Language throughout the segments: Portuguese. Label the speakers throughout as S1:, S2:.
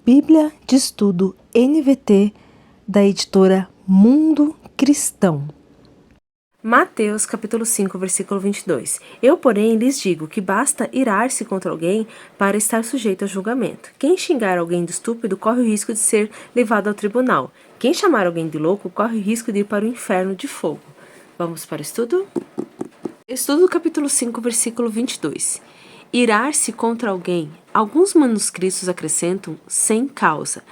S1: Bíblia de Estudo NVT da editora Mundo Cristão. Mateus capítulo 5, versículo 22. Eu, porém, lhes digo que basta irar-se contra alguém para estar sujeito a julgamento. Quem xingar alguém de estúpido corre o risco de ser levado ao tribunal. Quem chamar alguém de louco corre o risco de ir para o inferno de fogo. Vamos para o estudo? Estudo capítulo 5, versículo 22. Irar-se contra alguém. Alguns manuscritos acrescentam sem causa.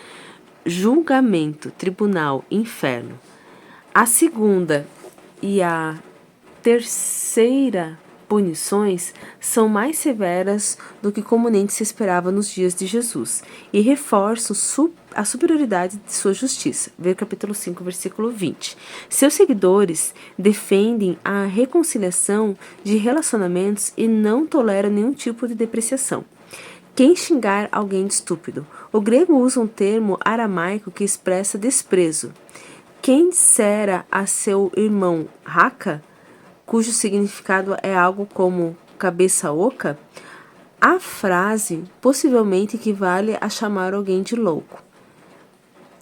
S1: Julgamento, tribunal, inferno. A segunda e a terceira punições são mais severas do que comumente se esperava nos dias de Jesus e reforçam a superioridade de sua justiça. Ver capítulo 5, versículo 20. Seus seguidores defendem a reconciliação de relacionamentos e não toleram nenhum tipo de depreciação. Quem xingar alguém de estúpido. O grego usa um termo aramaico que expressa desprezo. Quem dissera a seu irmão raca, cujo significado é algo como cabeça oca, a frase possivelmente equivale a chamar alguém de louco.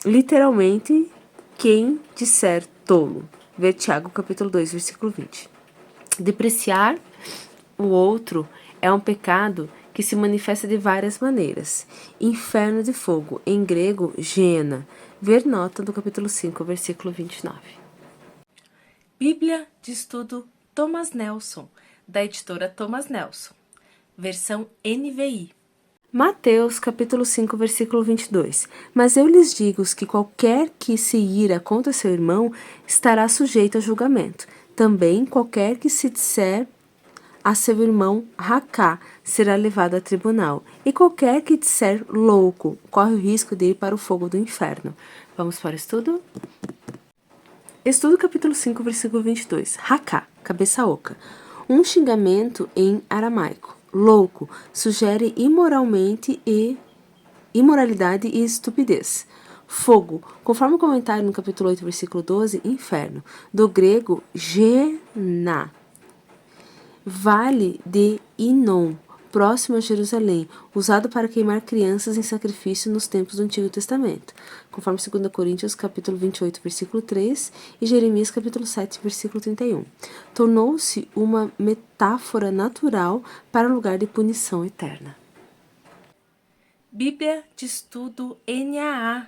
S1: Literalmente, quem disser tolo. Ver Tiago capítulo 2, versículo 20. Depreciar o outro é um pecado que se manifesta de várias maneiras. Inferno de fogo, em grego, Geena. Ver nota do capítulo 5, versículo 29. Bíblia de Estudo Thomas Nelson, da editora Thomas Nelson. Versão NVI. Mateus capítulo 5, versículo 22. Mas eu lhes digo que qualquer que se ira contra seu irmão estará sujeito a julgamento. Também qualquer que se disser a seu irmão racá será levado a tribunal, e qualquer que disser louco corre o risco de ir para o fogo do inferno. Vamos para o estudo? Estudo capítulo 5, versículo 22. Racá, cabeça oca. Um xingamento em aramaico. Louco sugere imoralidade e estupidez. Fogo, conforme o comentário no capítulo 8, versículo 12, inferno. Do grego, Gená. Vale de Inom, próximo a Jerusalém, usado para queimar crianças em sacrifício nos tempos do Antigo Testamento, conforme 2 Coríntios capítulo 28, versículo 3 e Jeremias capítulo 7, versículo 31. Tornou-se uma metáfora natural para o lugar de punição eterna. Bíblia de Estudo NAA,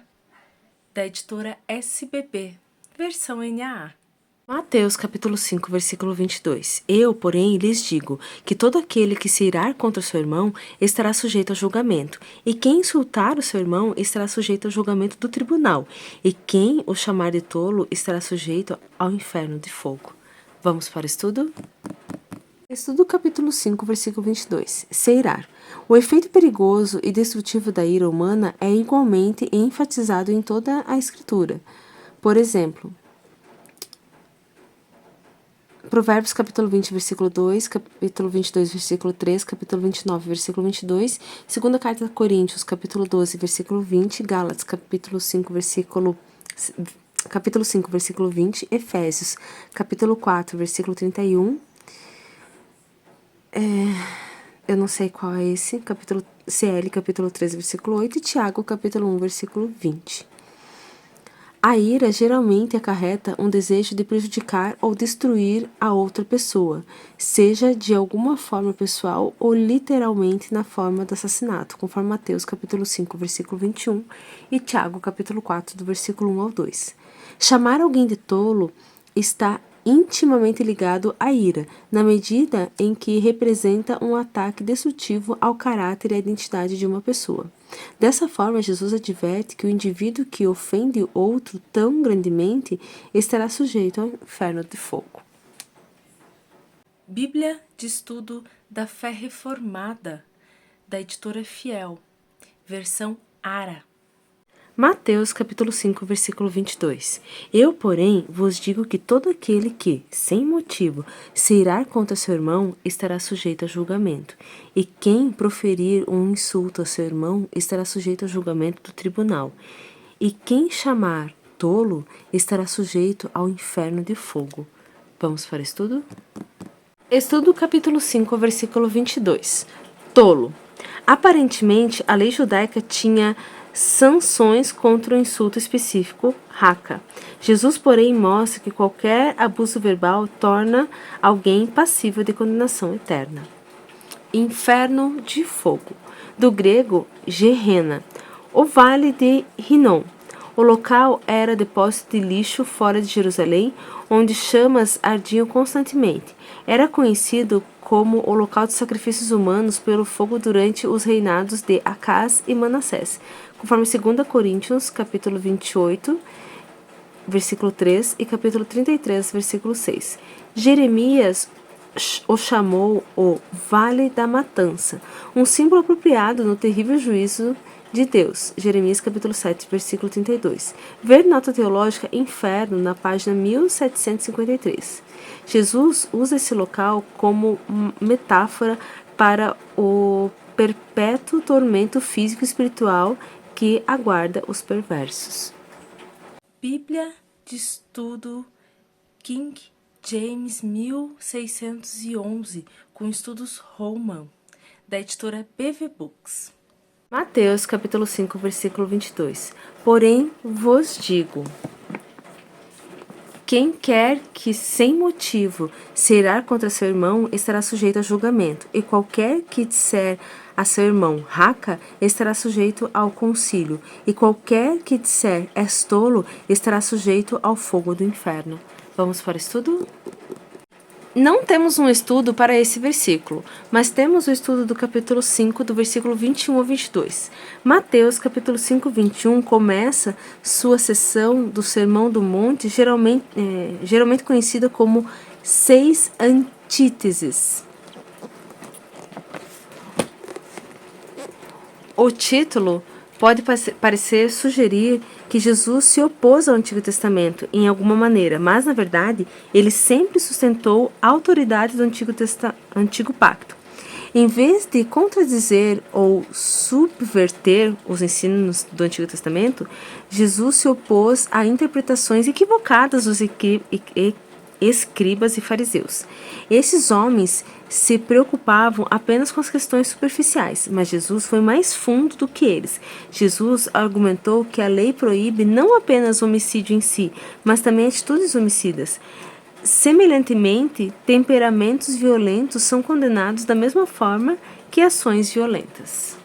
S1: da editora SBB, versão NAA. Mateus capítulo 5, versículo 22. Eu, porém, lhes digo que todo aquele que se irar contra seu irmão estará sujeito a julgamento, e quem insultar o seu irmão estará sujeito ao julgamento do tribunal, e quem o chamar de tolo estará sujeito ao inferno de fogo. Vamos para o estudo? Estudo capítulo 5, versículo 22. Se irar. O efeito perigoso e destrutivo da ira humana é igualmente enfatizado em toda a Escritura. Por exemplo, Provérbios capítulo 20, versículo 2, capítulo 22, versículo 3, capítulo 29, versículo 22, segunda carta a Coríntios, capítulo 12, versículo 20, Gálatas, capítulo 5, versículo 20, Efésios, capítulo 4, versículo 31, eu não sei qual é esse, CL, capítulo 13, versículo 8, e Tiago, capítulo 1, versículo 20. A ira geralmente acarreta um desejo de prejudicar ou destruir a outra pessoa, seja de alguma forma pessoal ou literalmente na forma de assassinato, conforme Mateus capítulo 5, versículo 21 e Tiago capítulo 4, do versículo 1 ao 2. Chamar alguém de tolo está intimamente ligado à ira, na medida em que representa um ataque destrutivo ao caráter e à identidade de uma pessoa. Dessa forma, Jesus adverte que o indivíduo que ofende outro tão grandemente estará sujeito ao inferno de fogo. Bíblia de Estudo da Fé Reformada, da editora Fiel, versão ARA. Mateus capítulo 5, versículo 22. Eu, porém, vos digo que todo aquele que, sem motivo, se irar contra seu irmão, estará sujeito a julgamento. E quem proferir um insulto a seu irmão, estará sujeito a julgamento do tribunal. E quem chamar tolo, estará sujeito ao inferno de fogo. Vamos para o estudo? Estudo capítulo 5, versículo 22. Tolo. Aparentemente, a lei judaica tinha sanções contra o insulto específico, raca. Jesus, porém, mostra que qualquer abuso verbal torna alguém passível de condenação eterna. Inferno de fogo, do grego Gehenna, o vale de Hinnom. O local era depósito de lixo fora de Jerusalém, onde chamas ardiam constantemente. Era conhecido como o local de sacrifícios humanos pelo fogo durante os reinados de Acaz e Manassés, conforme 2 Coríntios, capítulo 28, versículo 3 e capítulo 33, versículo 6. Jeremias o chamou o Vale da Matança, um símbolo apropriado no terrível juízo de Deus. Jeremias capítulo 7, versículo 32. Ver nota teológica Inferno na página 1753. Jesus usa esse local como metáfora para o perpétuo tormento físico e espiritual que aguarda os perversos. Bíblia de Estudo King James 1611, com estudos Holman, da editora PV Books. Mateus capítulo 5, versículo 22. Porém vos digo, quem quer que sem motivo se irar contra seu irmão estará sujeito a julgamento, e qualquer que disser a seu irmão raca estará sujeito ao concílio, e qualquer que disser és tolo estará sujeito ao fogo do inferno. Vamos para o estudo? Não temos um estudo para esse versículo, mas temos o estudo do capítulo 5, do versículo 21 ao 22. Mateus, capítulo 5, 21, começa sua sessão do Sermão do Monte, geralmente conhecida como 6 antíteses. O título pode parecer sugerir que Jesus se opôs ao Antigo Testamento em alguma maneira, mas, na verdade, ele sempre sustentou a autoridade do Antigo Pacto. Em vez de contradizer ou subverter os ensinos do Antigo Testamento, Jesus se opôs a interpretações equivocadas dos escribas e fariseus. Esses homens se preocupavam apenas com as questões superficiais, mas Jesus foi mais fundo do que eles. Jesus argumentou que a lei proíbe não apenas o homicídio em si, mas também atitudes homicidas. Semelhantemente, temperamentos violentos são condenados da mesma forma que ações violentas.